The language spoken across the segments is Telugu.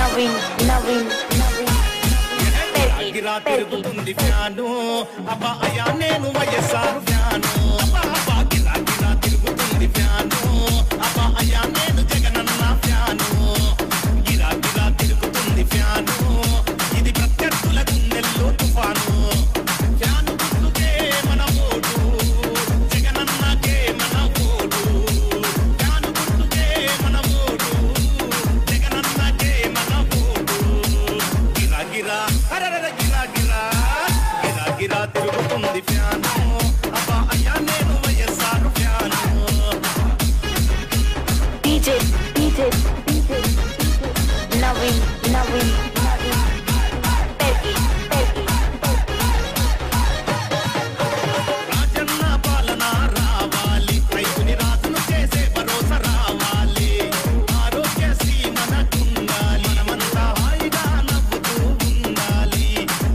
నవీన్ నవీన్ గిరా తిరుగుతుంది ఫ్యాను అబ్బా అయ్యా నేను వైఎస్ఆర్ ఫ్యాను అబ్బా గిరా గిరా తిరుగుతుంది ఫ్యాను అబ్బా అయ్యా నేను జగనన్న ఫ్యాను గిరా గిరా తిరుగుతుంది ఫ్యాను ఇది ప్రత్యర్థుల గుండెల్లో తుఫాను ఫ్యాను గుర్తుకే మన ఓటు జగనన్నకే మన ఓటు ఫ్యాను గుర్తుకే మన ఓటు జగనన్నకే మన ఓటు గిరా గిరా గిరా తిరుగుతుంది ఫ్యాను అబ్బా అయ్యా నేను YSR fan DJ DJ Naveen Naveen Rajanna పాలన రావాలి రైతుని రాజును చేసే భరోసా రావాలి ఆరోగ్యశ్రీ మనకుండాలి మనమంతా హాయిగా నవ్వుతూ ఉండాలి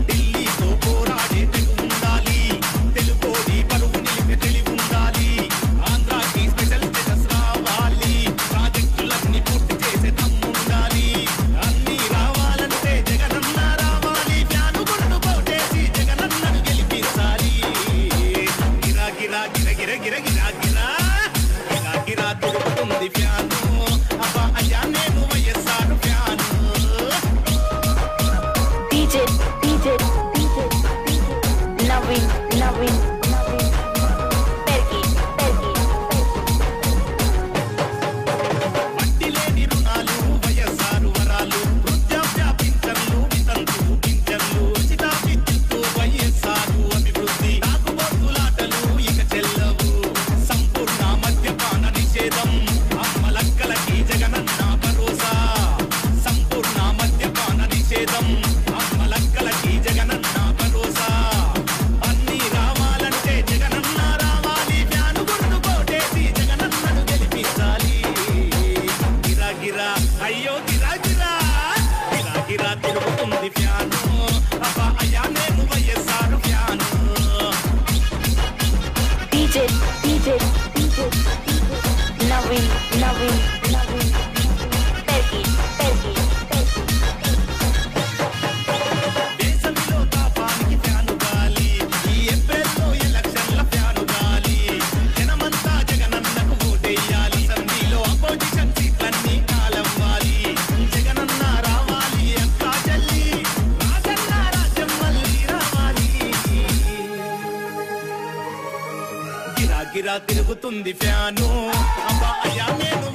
ఢిల్లీతో పోరాడే ఉండాలి తెలుగోడి పరువు నిలిపే తెలివి ఉండాలి ఆంధ్రాకి స్పెషల్ స్టేటస్ రావాలి ప్రాజెక్టులన్నీ పూర్తి చేసే దమ్ముండాలి అన్నీ రావాలంటే జగనన్న రావాలి ఫ్యాను గుర్తు పోటేసి జగనన్నను గెలిపించాలి గిరా గిరా గిర గిర గిర గిరా గిరా గిరా గిరా తిరుగుతుంది ఫ్యాను అబ్బా అయ్యా నేను YSR fan DJ DJ Naveen Naveen వడ్డీ లేని రుణాలు వైఎస్ఆర్ వరాలు వృద్ధాప్య పింఛన్లు వితంతు పింఛన్లు ఉచిత విద్యుత్తు వైఎస్ఆర్ అభివృద్ధి తాగుబోతులాటలు ఇక చెల్లవు సంపూర్ణ మద్యపాన నిషేధం అమ్మలక్కలకి జగనన్న భరోసా సంపూర్ణ మద్యపాన నిషేధం అమ్మలక్కలకి జగనన్న భరోసా అన్నీ రావాలంటే జగనన్న రావాలి ఫ్యాను గుర్తు కోటేసి జగనన్నను గెలిపించాలి గిరా గిరా అయ్యో గిరా గిరా గిరా గిరా తిరుగుతుంది ఫ్యాను అబ్బా అయ్యా నేను YSR fan DJ DJ Naveen Naveen దేశంలో తాపానికి ఫ్యాను గాలి ఈ ఏప్రిల్లో ఎలక్షన్ల ఫ్యాను గాలి జనమంతా జగనన్నకు ఓటేయాలి అసెంబ్లీలో అపోజిషన్ సీట్లన్నీ కాలవ్వాలి జగనన్న రావాలి అక్కా చెల్లి రాజన్న రాజ్యం మళ్ళీ రావాలి గిరా గిరా తిరుగుతుంది ఫ్యాను అబ్బా అయ్యా నేను